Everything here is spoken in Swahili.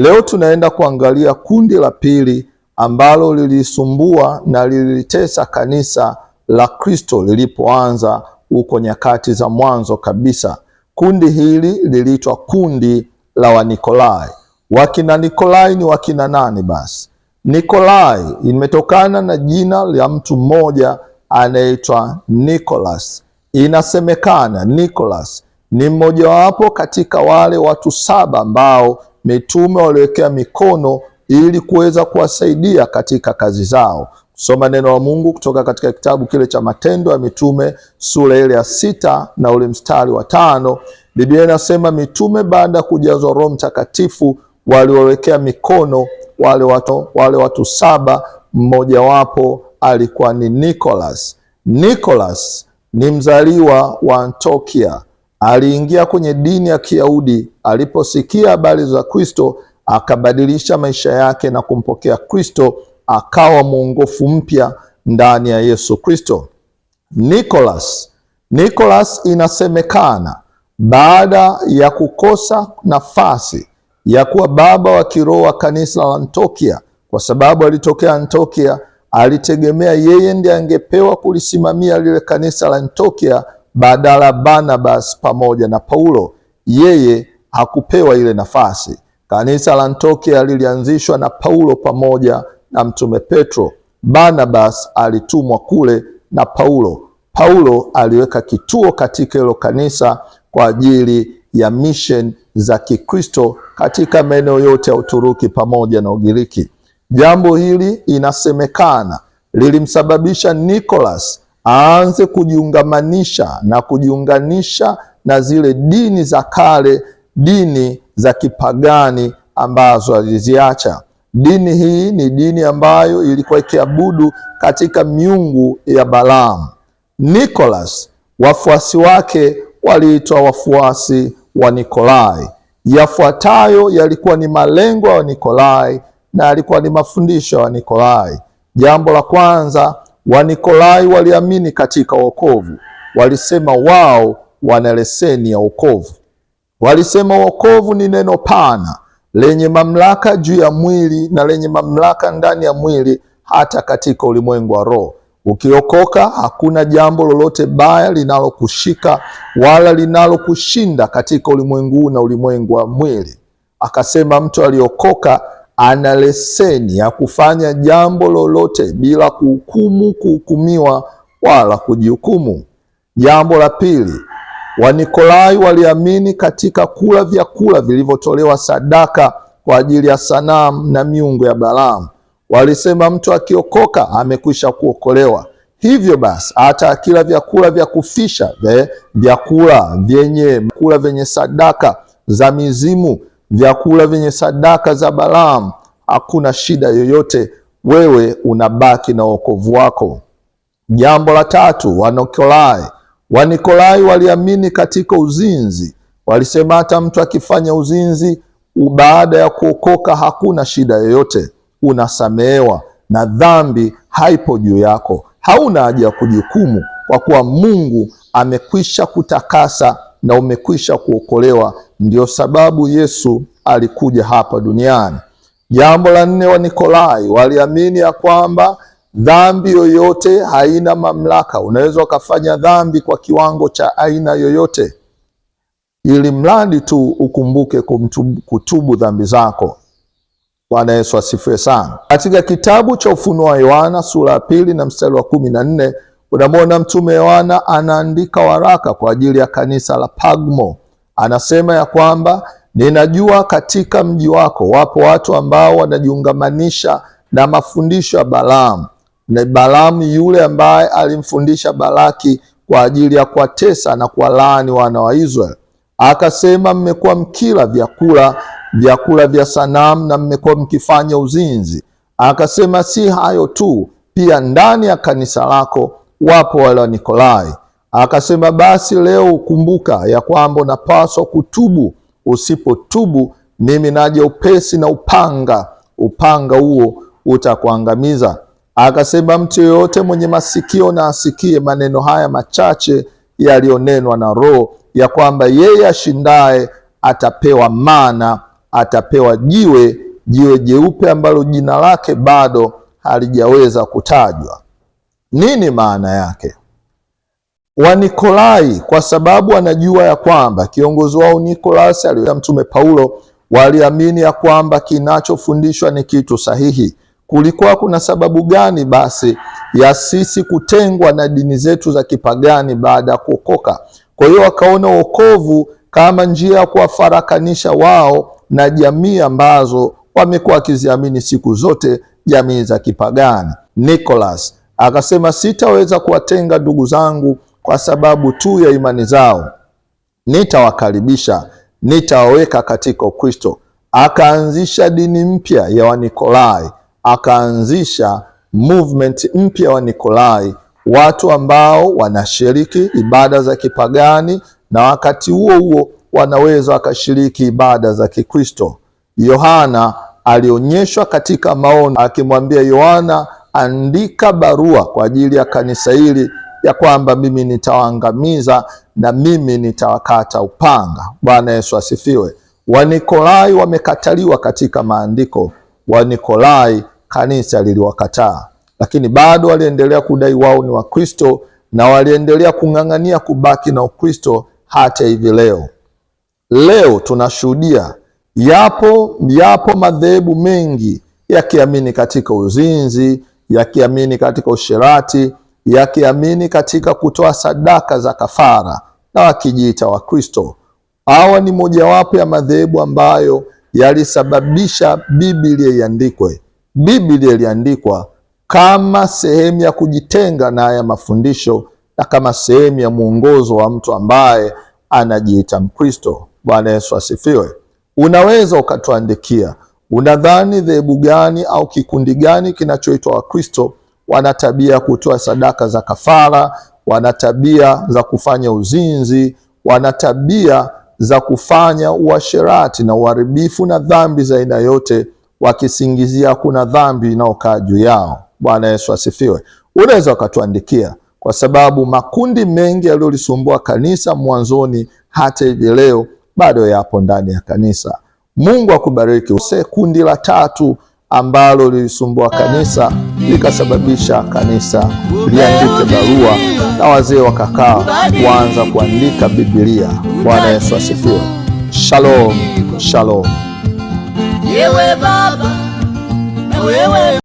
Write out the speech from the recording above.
Leo tunaenda kuangalia kundi la pili ambalo lilisumbua na lilitesa kanisa la Kristo lilipoanza huko nyakati za mwanzo kabisa. Kundi hili liliitwa kundi la Wanikolai. Wakina Nikolai ni wakina nani basi? Nikolai imetokana na jina la mtu mmoja anaitwa Nicholas. Inasemekana Nicholas ni mmojawapo katika wale watu 7 ambao mitume waliwekea mikono ili kuweza kuwasaidia katika kazi zao. Soma neno la Mungu kutoka katika kitabu kile cha Matendo ya Mitume sura ile ya 6 na ule mstari wa 5. Biblia inasema mitume baada ya kujazwa Roho Mtakatifu waliwawekea mikono wale watu 7, mmojawapo alikuwa ni Nicholas. Nicholas ni mzaliwa wa Antiokia. Aliingia kwenye dini ya Kiyahudi. Aliposikia habari za Kristo akabadilisha maisha yake na kumpokea Kristo, akawa mwongofu mpya ndani ya Yesu Kristo. Nicholas inasemekana baada ya kukosa nafasi ya kuwa baba wa kiroho wa kanisa la Antiokia, kwa sababu alitokea Antiokia, alitegemea yeye ndiye angepewa kulisimamia lile kanisa la Antiokia badala Barnabas pamoja na Paulo. Yeye hakupewa ile nafasi. Kanisa la Antiokia lilianzishwa na Paulo pamoja na mtume Petro. Barnabas alitumwa kule na Paulo. Paulo aliweka kituo katika hilo kanisa kwa ajili ya mission za Kikristo katika maeneo yote ya Uturuki pamoja na Ugiriki. Jambo hili inasemekana lilimsababisha Nicholas aanze kujiunganisha na zile dini za kale, dini za kipagani ambazo aliziacha. Dini hii ni dini ambayo ilikuwa ikiabudu katika miungu ya Balaamu. Nicholas, wafuasi wake waliitwa wafuasi wa Nikolai. Yafuatayo yalikuwa ni malengo ya Nikolai na yalikuwa ni mafundisho ya Nikolai. Jambo la kwanza, Wanikolai waliamini katika wokovu. Walisema wao wana leseni ya wokovu. Walisema wokovu ni neno pana lenye mamlaka juu ya mwili na lenye mamlaka ndani ya mwili hata katika ulimwengu wa roho. Ukiokoka hakuna jambo lolote baya linalokushika wala linalokushinda katika ulimwengu na ulimwengu wa mwili. Akasema mtu aliokoka ana leseni ya kufanya jambo lolote bila kuhukumiwa wala kujihukumu. Jambo la pili, Wanikolai waliamini katika kula vyakula vilivyotolewa sadaka kwa ajili ya sanamu na miungu ya Balaamu. Walisema mtu akiokoka amekwisha kuokolewa. Hivyo basi hata akila vyakula vya kufisha, vyakula vyenye sadaka za mizimu, vyakula vyenye sadaka za Balaamu, hakuna shida yoyote, wewe unabaki na wokovu wako. Jambo la tatu, Wanikolai waliamini katika uzinzi. Walisema hata mtu akifanya uzinzi baada ya kuokoka hakuna shida yoyote, unasamehewa na dhambi haipo juu yako. Hauna haja ya kujihukumu kwa kuwa Mungu amekwisha kutakasa na umekwisha kuokolewa. Ndio sababu Yesu alikuja hapa duniani. Jambo la 4, Wanikolai waliamini ya kwamba dhambi yoyote haina mamlaka. Unaweza ukafanya dhambi kwa kiwango cha aina yoyote, ili mradi tu ukumbuke kutubu dhambi zako. Bwana Yesu asifiwe sana. Katika kitabu cha Ufunuo wa Yohana sura ya 2 na mstari wa 14, unamwona mtume Yohana anaandika waraka kwa ajili ya kanisa la Pergamo. Anasema ya kwamba ninajua katika mji wako wapo watu ambao wanajiungamanisha na mafundisho ya Balaamu. Na Balaamu yule ambaye alimfundisha Balaki kwa ajili ya kuwatesa na kuwalaani wana wa Israeli. Akasema mmekuwa mkila vyakula vya sanamu na mmekuwa mkifanya uzinzi. Akasema si hayo tu, pia ndani ya kanisa lako wapo wale Wanikolai. Akasema basi leo ukumbuka ya kwamba unapaswa kutubu. Usipotubu mimi naje upesi na upanga huo utakuangamiza. Akasema mtu yeyote mwenye masikio na asikie maneno haya machache yaliyonenwa na Roho, ya kwamba yeye ashindaye atapewa mana atapewa jiwe jeupe ambalo jina lake bado halijaweza kutajwa. Nini maana yake? Wanikolai, kwa sababu wanajua ya kwamba kiongozi wao Nikolasi aliyoita Mtume Paulo, waliamini ya kwamba kinachofundishwa ni kitu sahihi. Kulikuwa kuna sababu gani basi ya sisi kutengwa na dini zetu za kipagani baada ya kuokoka? Kwa hiyo wakaona wokovu kama njia ya kuwafarakanisha wao na jamii ambazo wamekuwa wakiziamini siku zote, jamii za kipagani. Nicholas akasema, sitaweza kuwatenga ndugu zangu kwa sababu tu ya imani zao, nitawakaribisha, nitawaweka katika Ukristo. Akaanzisha dini mpya ya Wanikolai, akaanzisha movement mpya wa Nikolai, watu ambao wanashiriki ibada za kipagani na wakati huo huo wanaweza wakashiriki ibada za Kikristo. Yohana alionyeshwa katika maono akimwambia Yohana, andika barua kwa ajili ya kanisa hili ya kwamba mimi nitawaangamiza na mimi nitawakata upanga. Bwana Yesu asifiwe. Wanikolai wamekataliwa katika maandiko. Wanikolai kanisa liliwakataa, lakini bado waliendelea kudai wao ni Wakristo na waliendelea kung'ang'ania kubaki na Ukristo hata hivi leo. Leo tunashuhudia yapo madhehebu mengi yakiamini katika uzinzi, yakiamini katika usherati, yakiamini katika kutoa sadaka za kafara na wakijiita Wakristo. Hawa ni mojawapo ya madhehebu ambayo yalisababisha Biblia iandikwe. Biblia iliandikwa kama sehemu ya kujitenga na haya mafundisho na kama sehemu ya mwongozo wa mtu ambaye anajiita Mkristo. Bwana Yesu asifiwe. Unaweza ukatuandikia, unadhani dhehebu gani au kikundi gani kinachoitwa Wakristo wana tabia ya kutoa sadaka za kafara, wana tabia za kufanya uzinzi, wana tabia za kufanya uasherati na uharibifu na dhambi za aina yote, wakisingizia kuna dhambi inayokaa juu yao. Bwana Yesu asifiwe. Unaweza ukatuandikia, kwa sababu makundi mengi yaliyolisumbua kanisa mwanzoni hata hivi leo bado yapo ndani ya kanisa. Mungu akubariki. Kundi la tatu ambalo lilisumbua kanisa likasababisha kanisa liandike barua na wazee wakakaa kuanza kuandika Biblia. Bwana Yesu asifiwe. Shalom, shalom. Yewe Baba na wewe